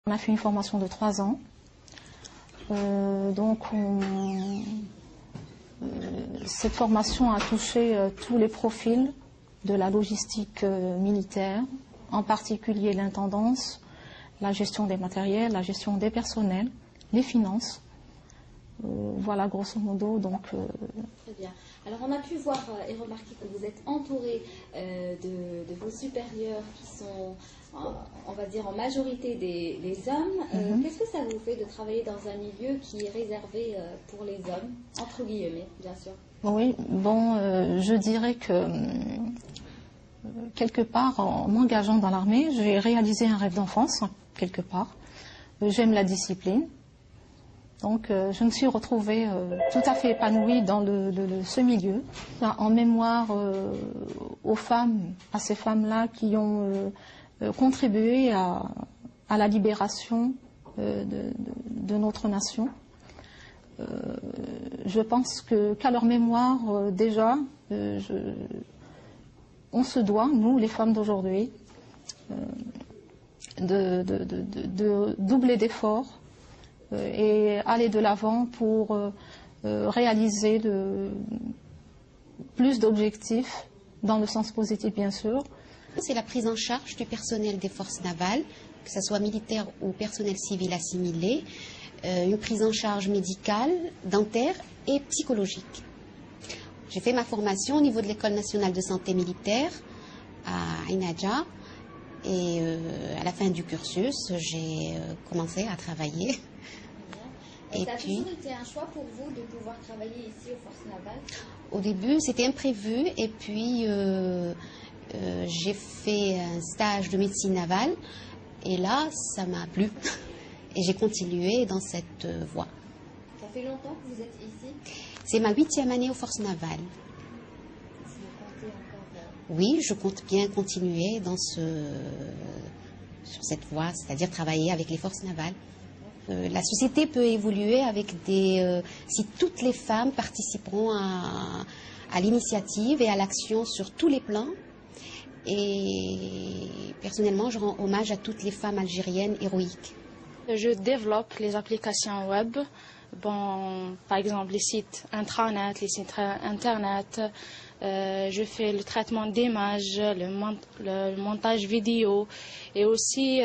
On a fait une formation de 3 ans. Cette formation a touché tous les profils de la logistique militaire, en particulier l'intendance, la gestion des matériels, la gestion des personnels, les finances. Voilà, grosso modo. Très bien. Alors, on a pu voir et remarquer que vous êtes entouré de vos supérieurs qui sont, on va dire, en majorité des hommes. Qu'est-ce que ça vous fait de travailler dans un milieu qui est réservé pour les hommes, entre guillemets, bien sûr? Oui, je dirais que quelque part, en m'engageant dans l'armée, j'ai réalisé un rêve d'enfance, quelque part. J'aime la discipline. Donc, je me suis retrouvée tout à fait épanouie dans ce milieu. En mémoire aux femmes, à ces femmes-là qui ont contribué à la libération de notre nation. Je pense qu'à leur mémoire, déjà, on se doit, nous, les femmes d'aujourd'hui, de doubler d'efforts et aller de l'avant pour réaliser plus d'objectifs dans le sens positif, bien sûr. C'est la prise en charge du personnel des forces navales, que ce soit militaire ou personnel civil assimilé, une prise en charge médicale, dentaire et psychologique. J'ai fait ma formation au niveau de l'École nationale de santé militaire à Inaja et à la fin du cursus, j'ai commencé à travailler. Et ça a toujours été un choix pour vous de pouvoir travailler ici aux forces navales? Au début, c'était imprévu et puis j'ai fait un stage de médecine navale et là, ça m'a plu et j'ai continué dans cette voie. Ça fait longtemps que vous êtes ici? C'est ma 8e année aux forces navales. Oui, je compte bien continuer sur cette voie, c'est-à-dire travailler avec les forces navales. La société peut évoluer avec si toutes les femmes participeront à l'initiative et à l'action sur tous les plans. Et personnellement, je rends hommage à toutes les femmes algériennes héroïques. Je développe les applications web, par exemple les sites intranet, les sites internet. Je fais le traitement d'images, le montage vidéo et aussi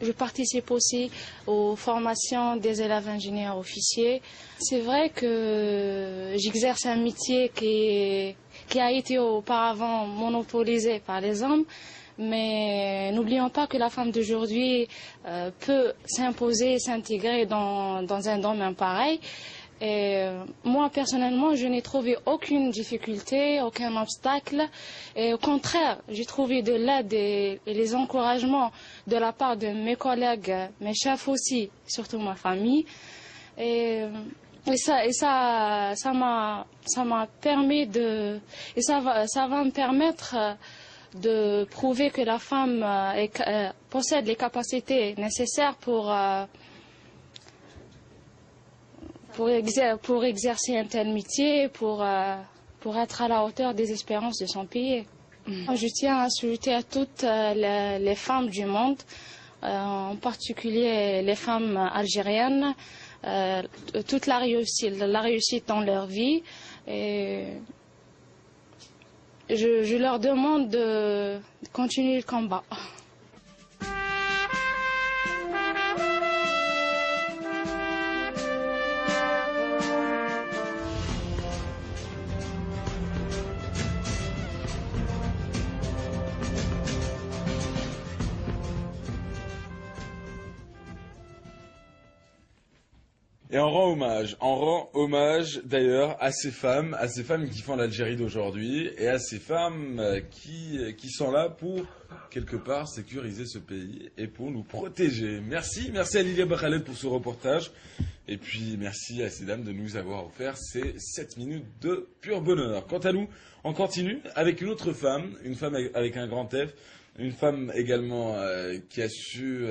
je participe aussi aux formations des élèves ingénieurs officiers. C'est vrai que j'exerce un métier qui a été auparavant monopolisé par les hommes, mais n'oublions pas que la femme d'aujourd'hui peut s'imposer et s'intégrer dans un domaine pareil. Et moi, personnellement, je n'ai trouvé aucune difficulté, aucun obstacle. Et au contraire, j'ai trouvé de l'aide et les encouragements de la part de mes collègues, mes chefs aussi, surtout ma famille. Et ça m'a permis et ça va me permettre de prouver que la femme possède les capacités nécessaires pour exercer un tel métier, pour être à la hauteur des espérances de son pays. Je tiens à souhaiter à toutes les femmes du monde, en particulier les femmes algériennes, toute la réussite dans leur vie. Et je leur demande de continuer le combat. Et on rend hommage d'ailleurs à ces femmes qui font l'Algérie d'aujourd'hui et à ces femmes qui sont là pour, quelque part, sécuriser ce pays et pour nous protéger. Merci à Lilia Bakhaled pour ce reportage et puis merci à ces dames de nous avoir offert ces 7 minutes de pur bonheur. Quant à nous, on continue avec une autre femme, une femme avec un grand F, une femme également qui a su...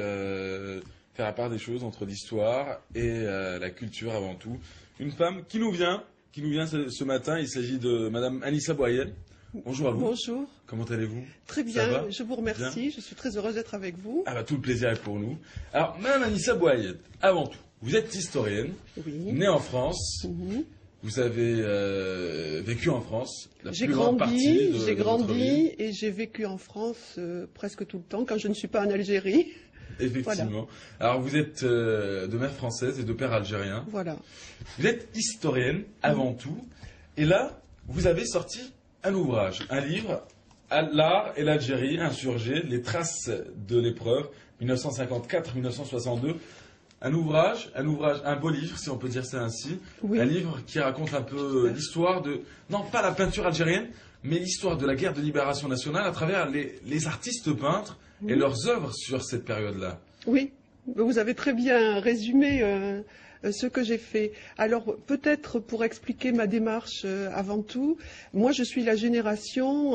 faire la part des choses entre l'histoire et la culture avant tout. Une femme qui nous vient ce matin, il s'agit de Madame Anissa Boyel. Bonjour à vous. Bonjour. Comment allez-vous? Très Ça bien, va je vous remercie. Bien. Je suis très heureuse d'être avec vous. Ah bah, tout le plaisir est pour nous. Alors, Madame Anissa Bouayed, avant tout, vous êtes historienne, Oui. née en France. Mhm. Vous avez vécu en France la J'ai plus grande partie grandi, de j'ai de votre vie. grandi et j'ai vécu en France presque tout le temps quand je ne suis pas en Algérie. Effectivement. Alors, vous êtes de mère française et de père algérien. Voilà. Vous êtes historienne avant tout. Et là, vous avez sorti un ouvrage, un livre, L'art et l'Algérie insurgés, les traces de l'épreuve, 1954-1962. Un ouvrage, un beau livre, si on peut dire ça ainsi. Oui. Un livre qui raconte un peu l'histoire de, non pas la peinture algérienne, mais l'histoire de la guerre de libération nationale à travers les artistes peintres et leurs œuvres sur cette période-là. Oui, vous avez très bien résumé ce que j'ai fait. Alors peut-être pour expliquer ma démarche avant tout, moi je suis la génération